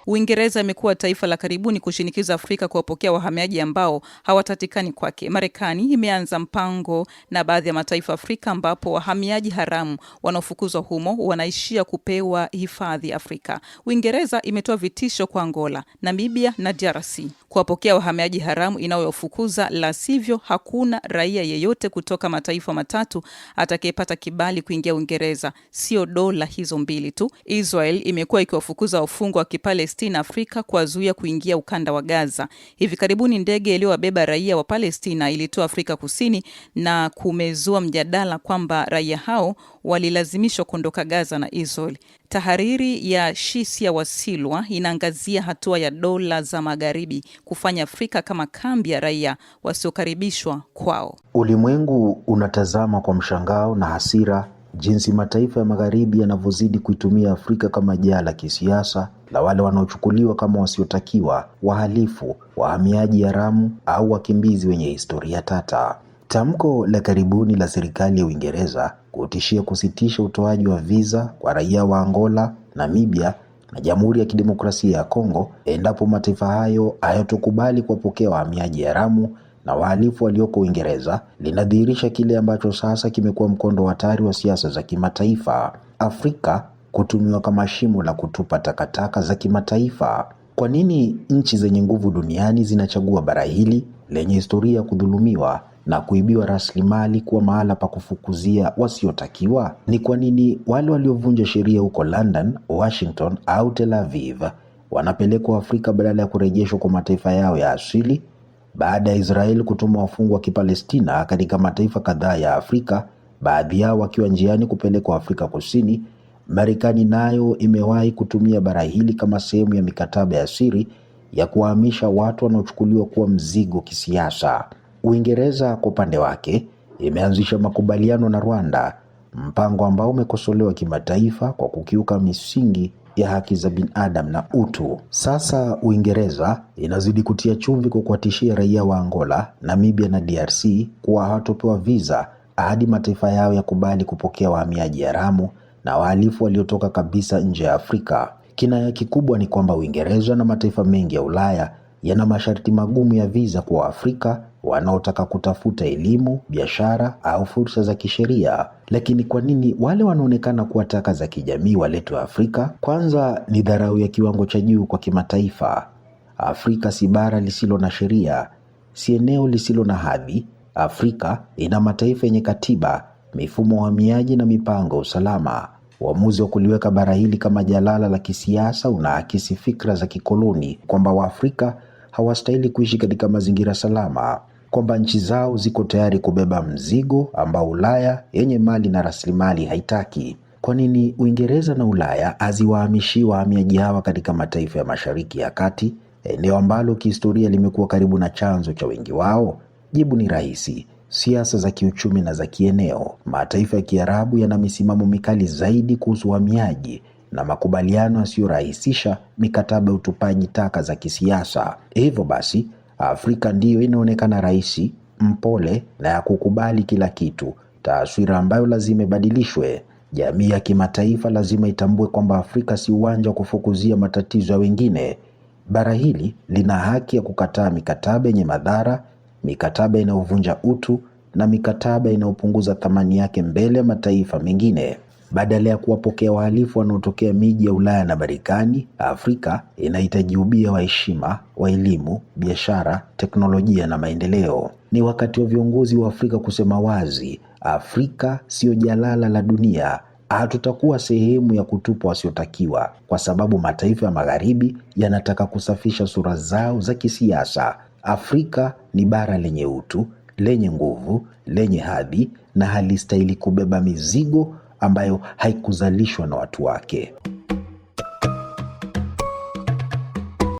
Uingereza imekuwa taifa la karibuni kushinikiza Afrika kuwapokea wahamiaji ambao hawatatikani kwake. Marekani imeanza mpango na baadhi ya mataifa Afrika ambapo wahamiaji haramu wanaofukuzwa humo wanaishia kupewa hifadhi Afrika. Uingereza imetoa vitisho kwa Angola, Namibia na DRC kuwapokea wahamiaji haramu inayofukuza, la sivyo hakuna raia yeyote kutoka mataifa matatu atakayepata kibali kuingia Uingereza. Sio dola hizo mbili tu. Israel imekuwa ikiwafukuza wafungwa wa Kipalestina Afrika kuwazuia kuingia ukanda wa Gaza. Hivi karibuni ndege iliyowabeba raia wa Palestina ilitoa Afrika Kusini na kumezua mjadala kwamba raia hao walilazimishwa kuondoka Gaza na Israel. Tahariri ya Shisia Wasilwa inaangazia hatua ya dola za magharibi kufanya Afrika kama kambi ya raia wasiokaribishwa kwao. Ulimwengu unatazama kwa mshangao na hasira jinsi mataifa ya magharibi yanavyozidi kuitumia Afrika kama jaa la kisiasa la wale wanaochukuliwa kama wasiotakiwa, wahalifu, wahamiaji haramu au wakimbizi wenye historia tata. Tamko la karibuni la serikali ya Uingereza kutishia kusitisha utoaji wa visa kwa raia wa Angola, Namibia na Jamhuri ya Kidemokrasia ya Kongo endapo mataifa hayo hayatokubali kuwapokea wahamiaji haramu na wahalifu walioko Uingereza linadhihirisha kile ambacho sasa kimekuwa mkondo hatari wa siasa za kimataifa. Afrika kutumiwa kama shimo la kutupa takataka za kimataifa. Kwa nini nchi zenye nguvu duniani zinachagua bara hili lenye historia ya kudhulumiwa na kuibiwa rasilimali kuwa mahala pa kufukuzia wasiotakiwa? Ni kwa nini wale waliovunja sheria huko London, Washington au Tel Aviv wanapelekwa Afrika badala ya kurejeshwa kwa mataifa yao ya asili? Baada ya Israel kutuma wafungwa wa Kipalestina katika mataifa kadhaa ya Afrika, baadhi yao wakiwa njiani kupelekwa Afrika Kusini, Marekani nayo imewahi kutumia bara hili kama sehemu ya mikataba ya siri ya kuhamisha watu wanaochukuliwa kuwa mzigo kisiasa. Uingereza kwa upande wake imeanzisha makubaliano na Rwanda, mpango ambao umekosolewa kimataifa kwa kukiuka misingi ya haki za binadamu na utu. Sasa Uingereza inazidi kutia chumvi kwa kuwatishia raia wa Angola, Namibia na DRC kuwa hawatopewa visa hadi mataifa yao yakubali kupokea wahamiaji haramu na wahalifu waliotoka kabisa nje ya Afrika. Kinaya kikubwa ni kwamba Uingereza na mataifa mengi ya Ulaya yana masharti magumu ya visa kwa Afrika wanaotaka kutafuta elimu, biashara au fursa za kisheria. Lakini kwa nini wale wanaonekana kuwa taka za kijamii waletwe Afrika? Kwanza ni dharau ya kiwango cha juu kwa kimataifa. Afrika si bara lisilo na sheria, si eneo lisilo na hadhi. Afrika ina mataifa yenye katiba, mifumo ya uhamiaji na mipango usalama. Uamuzi wa kuliweka bara hili kama jalala la kisiasa unaakisi fikra za kikoloni kwamba Waafrika hawastahili kuishi katika mazingira salama, kwamba nchi zao ziko tayari kubeba mzigo ambao Ulaya yenye mali na rasilimali haitaki. Kwa nini Uingereza na Ulaya haziwahamishi wahamiaji hawa katika mataifa ya Mashariki ya Kati, eneo ambalo kihistoria limekuwa karibu na chanzo cha wengi wao? Jibu ni rahisi: siasa za kiuchumi na za kieneo. Mataifa ya Kiarabu yana misimamo mikali zaidi kuhusu uhamiaji na makubaliano yasiyorahisisha mikataba ya utupaji taka za kisiasa. Hivyo basi, Afrika ndiyo inaonekana rahisi, mpole na ya kukubali kila kitu, taswira ambayo lazima ibadilishwe. Jamii ya kimataifa lazima itambue kwamba Afrika si uwanja wa kufukuzia matatizo ya wengine. Bara hili lina haki ya kukataa mikataba yenye madhara, mikataba inayovunja utu na mikataba inayopunguza thamani yake mbele ya mataifa mengine. Badala ya kuwapokea wahalifu wanaotokea miji ya Ulaya na Marekani, Afrika inahitaji ubia wa heshima, wa elimu, biashara, teknolojia na maendeleo. Ni wakati wa viongozi wa Afrika kusema wazi: Afrika sio jalala la dunia. Hatutakuwa sehemu ya kutupwa wasiotakiwa kwa sababu mataifa ya magharibi yanataka kusafisha sura zao za kisiasa. Afrika ni bara lenye utu, lenye nguvu, lenye hadhi na halistahili kubeba mizigo ambayo haikuzalishwa na watu wake.